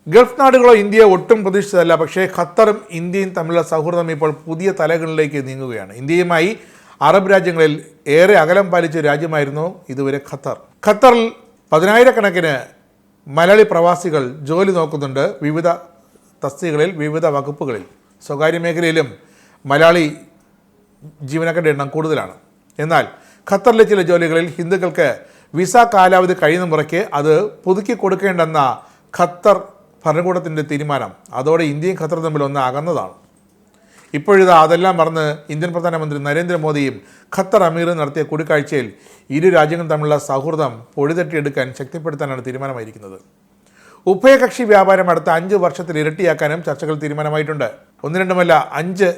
Gulf നാടുകളോ ഇന്ത്യയോ ഒട്ടും പ്രതീക്ഷിച്ചതല്ല. പക്ഷേ ഖത്തറും ഇന്ത്യയും തമ്മിലുള്ള സൗഹൃദം ഇപ്പോൾ പുതിയ തലങ്ങളിലേക്ക് നീങ്ങുകയാണ്. ഇന്ത്യയുമായി അറബ് രാജ്യങ്ങളിൽ ഏറെ അകലം പാലിച്ച രാജ്യമായിരുന്നു ഇതുവരെ ഖത്തർ. ഖത്തറിൽ പതിനായിരക്കണക്കിന് മലയാളി പ്രവാസികൾ ജോലി നോക്കുന്നുണ്ട്. വിവിധ തസ്തികകളിൽ, വിവിധ വകുപ്പുകളിൽ. സ്വകാര്യ മേഖലയിലും മലയാളി ജീവനക്കാരുടെ എണ്ണം കൂടുതലാണ്. എന്നാൽ ഖത്തറിലെ ചില ജോലികളിൽ ഹിന്ദുക്കൾക്ക് വിസ കാലാവധി കഴിയുന്ന മുറയ്ക്ക് അത് പുതുക്കി കൊടുക്കേണ്ടെന്ന ഖത്തർ ഭരണകൂടത്തിൻ്റെ തീരുമാനം അതോടെ ഇന്ത്യയും ഖത്തറും തമ്മിൽ ഒന്ന് അകന്നതാണ്. ഇപ്പോഴിതാ അതെല്ലാം മറന്ന് ഇന്ത്യൻ പ്രധാനമന്ത്രി നരേന്ദ്രമോദിയും ഖത്തർ അമീറും നടത്തിയ കൂടിക്കാഴ്ചയിൽ ഇരു രാജ്യങ്ങളും തമ്മിലുള്ള സൗഹൃദം പൊടിതട്ടിയെടുക്കാൻ ശക്തിപ്പെടുത്താനാണ് തീരുമാനമായിരിക്കുന്നത്. ഉഭയകക്ഷി വ്യാപാരം അടുത്ത 5 വർഷത്തിൽ ഇരട്ടിയാക്കാനും ചർച്ചകൾ തീരുമാനമായിട്ടുണ്ട്. 1-2 5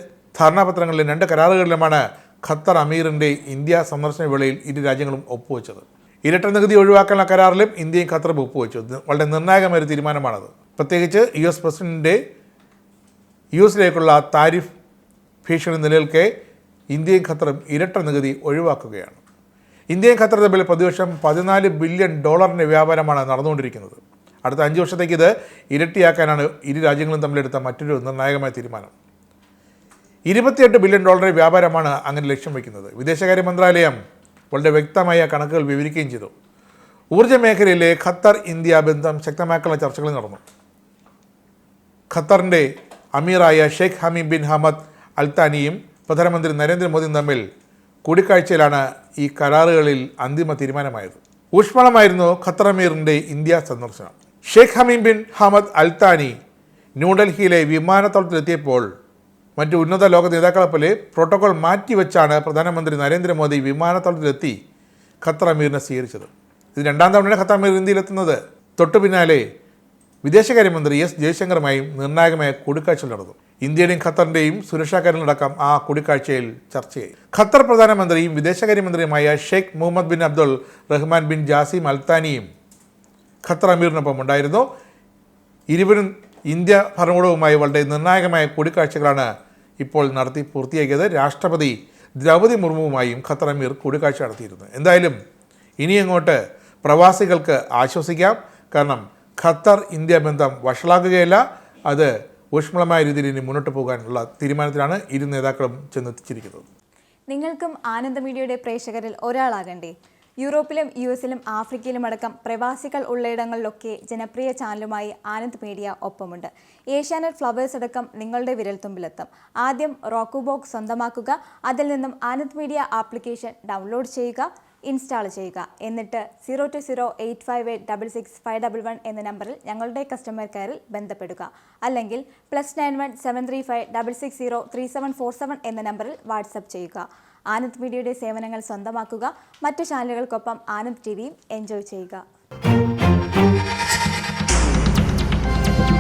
ധാരണാപത്രങ്ങളിലും 2 കരാറുകളിലുമാണ് ഖത്തർ അമീറിൻ്റെ ഇന്ത്യ സന്ദർശന വേളയിൽ ഇരു രാജ്യങ്ങളും ഒപ്പുവെച്ചത്. ഇരട്ട നികുതി ഒഴിവാക്കാനുള്ള കരാറിലും ഇന്ത്യയും ഖത്തറും ഒപ്പുവെച്ചു. വളരെ നിർണായകമായ തീരുമാനമാണത്. പ്രത്യേകിച്ച് US പ്രസിഡന്റിൻ്റെ US-ലേക്കുള്ള താരിഫ് ഭീഷണി നിലനിൽക്കെ ഇന്ത്യയും ഖത്തറും ഇരട്ട നികുതി ഒഴിവാക്കുകയാണ്. ഇന്ത്യയും ഖത്തർ തമ്മിൽ പ്രതിവർഷം $14 ബില്യൺ വ്യാപാരമാണ് നടന്നുകൊണ്ടിരിക്കുന്നത്. അടുത്ത 5 വർഷത്തേക്ക് ഇത് ഇരട്ടിയാക്കാനാണ് ഇരു രാജ്യങ്ങളും തമ്മിലെടുത്ത മറ്റൊരു നിർണായകമായ തീരുമാനം. $28 ബില്യൺ വ്യാപാരമാണ് അങ്ങനെ ലക്ഷ്യം വയ്ക്കുന്നത്. വിദേശകാര്യ മന്ത്രാലയം വളരെ വ്യക്തമായ കണക്കുകൾ വിവരിക്കുകയും ചെയ്തു. ഊർജ്ജ മേഖലയിലെ ഖത്തർ ഇന്ത്യ ബന്ധം ശക്തമാക്കാനുള്ള ചർച്ചകൾ നടന്നു. ഖത്തറിൻ്റെ അമീറായ ഷെയ്ഖ് ഹമീം ബിൻ ഹമദ് അൽത്താനിയും പ്രധാനമന്ത്രി നരേന്ദ്രമോദിയും തമ്മിൽ കൂടിക്കാഴ്ചയിലാണ് ഈ കരാറുകളിൽ അന്തിമ തീരുമാനമായത്. ഊഷ്മളമായിരുന്നു ഖത്തർ അമീറിൻ്റെ ഇന്ത്യ സന്ദർശനം. Sheikh Hameem bin Hamad Al Thani ന്യൂഡൽഹിയിലെ വിമാനത്താവളത്തിലെത്തിയപ്പോൾ മറ്റു ഉന്നത ലോക നേതാക്കളെ പോലെ പ്രോട്ടോകോൾ മാറ്റിവെച്ചാണ് പ്രധാനമന്ത്രി നരേന്ദ്രമോദി വിമാനത്താവളത്തിലെത്തി ഖത്തർ അമീറിനെ സ്വീകരിച്ചത്. ഇത് 2ാം തവണയാണ് ഖത്തർ അമീർ ഇന്ത്യയിലെത്തുന്നത്. തൊട്ടു പിന്നാലെ വിദേശകാര്യമന്ത്രി S ജയശങ്കറുമായും നിർണായകമായ കൂടിക്കാഴ്ച നടന്നു. ഇന്ത്യയുടെയും ഖത്തറിൻ്റെയും സുരക്ഷാ കാര്യങ്ങളടക്കം ആ കൂടിക്കാഴ്ചയിൽ ചർച്ചയായി. ഖത്തർ പ്രധാനമന്ത്രിയും വിദേശകാര്യമന്ത്രിയുമായ Sheikh Mohammed bin Abdul Rahman bin Jassim അൽത്താനിയും ഖത്തർ അമീറിനൊപ്പം ഉണ്ടായിരുന്നു. ഇരുവരും ഇന്ത്യ ഭരണകൂടവുമായി വളരെ നിർണായകമായ കൂടിക്കാഴ്ചകളാണ് ഇപ്പോൾ നടത്തി പൂർത്തിയാക്കിയത്. രാഷ്ട്രപതി ദ്രൗപദി മുർമുവുമായും ഖത്തർ അമീർ കൂടിക്കാഴ്ച നടത്തിയിരുന്നു. എന്തായാലും ഇനിയങ്ങോട്ട് പ്രവാസികൾക്ക് ആശ്വസിക്കാം. കാരണം ഖത്തർ ഇന്ത്യ ബന്ധം വഷളാക്കുകയല്ല, അത് ഊഷ്മളമായ രീതിയിൽ ഇനി മുന്നോട്ട് പോകാനുള്ള തീരുമാനത്തിലാണ് ഇരു നേതാക്കളും ചെന്നെത്തിച്ചിരിക്കുന്നത്. നിങ്ങൾക്കും ആനന്ദ മീഡിയയുടെ പ്രേക്ഷകരിൽ ഒരാളാകണ്ടേ? യൂറോപ്പിലും US-ലും ആഫ്രിക്കയിലും അടക്കം പ്രവാസികൾ ഉള്ളയിടങ്ങളിലൊക്കെ ജനപ്രിയ ചാനലുമായി ആനന്ദ് മീഡിയ ഒപ്പമുണ്ട്. ഏഷ്യാനെറ്റ് ഫ്ലവേഴ്സ് അടക്കം നിങ്ങളുടെ വിരൽത്തുമ്പിലെത്തും. ആദ്യം റോക്കു ബോക്സ് സ്വന്തമാക്കുക. അതിൽ നിന്നും ആനന്ദ് മീഡിയ ആപ്ലിക്കേഷൻ ഡൗൺലോഡ് ചെയ്യുക, ഇൻസ്റ്റാൾ ചെയ്യുക. എന്നിട്ട് 02085866511 എന്ന നമ്പറിൽ ഞങ്ങളുടെ കസ്റ്റമർ കെയറിൽ ബന്ധപ്പെടുക. അല്ലെങ്കിൽ +91 735 660 3747 എന്ന നമ്പറിൽ വാട്സപ്പ് ചെയ്യുക. ആനന്ദ് മീഡിയയുടെ സേവനങ്ങൾ സ്വന്തമാക്കുക. മറ്റു ചാനലുകൾക്കൊപ്പം ആനന്ദ് TVയും എൻജോയ് ചെയ്യുക.